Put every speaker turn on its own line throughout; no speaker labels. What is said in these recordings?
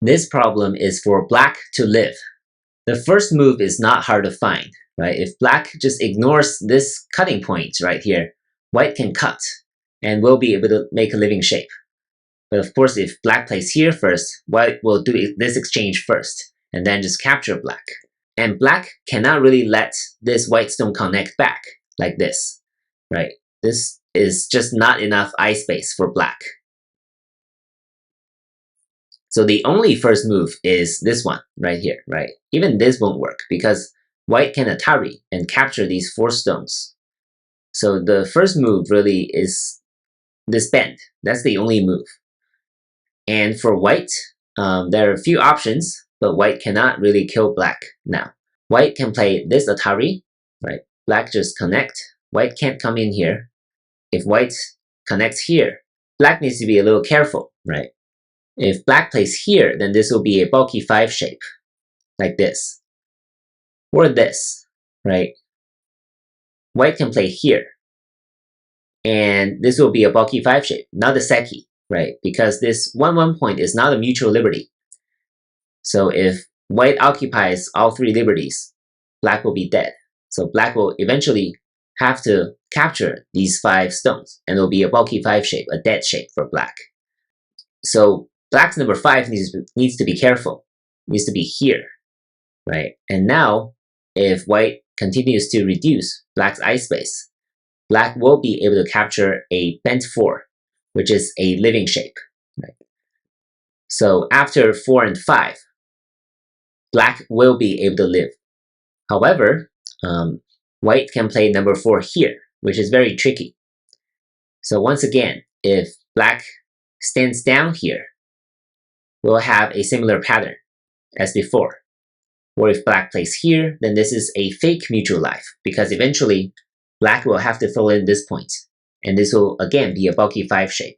This problem is for black to live. The first move is not hard to find, right? If black just ignores this cutting point right here, white can cut and will be able to make a living shape. But of course, if black plays here first, white will do this exchange first and then just capture black. And black cannot really let this white stone connect back like this, right? This is just not enough eye space for black. So the only first move is this one right here, right? Even this won't work because white can Atari and capture these 4 stones. So the first move really is this bend. That's the only move. And for white, there are a few options, but white cannot really kill black now. White can play this Atari, right? Black just connect. White can't come in here. If white connects here, black needs to be a little careful, right? If black plays here, then this will be a bulky 5 shape, like this. Or this, right? White can play here. And this will be a bulky 5 shape, not a seki, right? Because this 1-1 point is not a mutual liberty. So if white occupies all 3 liberties, black will be dead. So black will eventually have to capture these 5 stones, and it will be a bulky 5 shape, a dead shape for black. So black's number 5 needs to be careful, needs to be here, right? And now, if white continues to reduce black's eye space, black will be able to capture a bent 4, which is a living shape, right? So after 4 and 5, black will be able to live. However, white can play number 4 here, which is very tricky. So once again, if black stands down here, we'll have a similar pattern as before. Or if black plays here, then this is a fake mutual life, because eventually black will have to fill in this point, and this will again be a bulky 5 shape.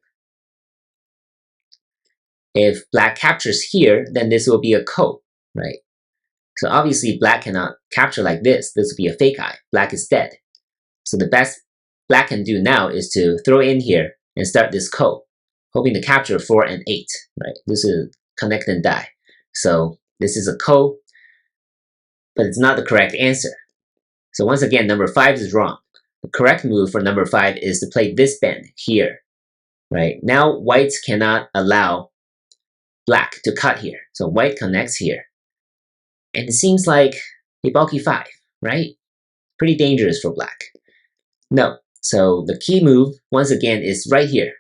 If black captures here, then this will be a ko, right? So obviously black cannot capture like this. This will be a fake eye. Black is dead. So the best black can do now is to throw in here and start this ko, hoping to capture 4 and 8, right? This is connect and die. So this is a ko, but it's not the correct answer. So once again, number 5 is wrong. The correct move for number 5 is to play this bend here, right? Now white cannot allow black to cut here. So white connects here. And it seems like a bulky 5, right? Pretty dangerous for black. No, so the key move, once again, is right here.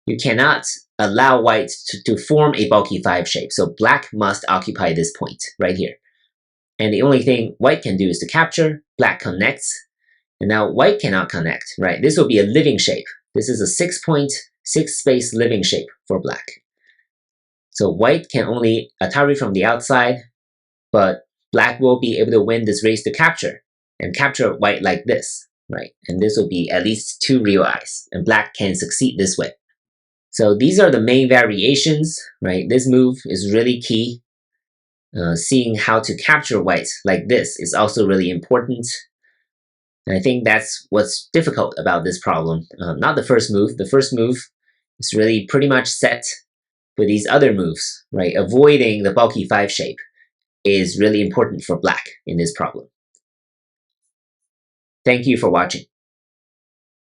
You cannot allow white to form a bulky 5 shape, so black must occupy this point right here. And the only thing white can do is to capture, black connects, and now white cannot connect, right? This will be a living shape. This is a 6-point, 6-space living shape for black. So white can only Atari from the outside, but black will be able to win this race to capture, and capture white like this, right? And this will be at least 2 real eyes, and black can succeed this way. So these are the main variations, right? This move is really key. Seeing how to capture white like this is also really important. And I think that's what's difficult about this problem. Not the first move. The first move is really pretty much set, but these other moves, right? Avoiding the bulky 5 shape is really important for black in this problem. Thank you for watching.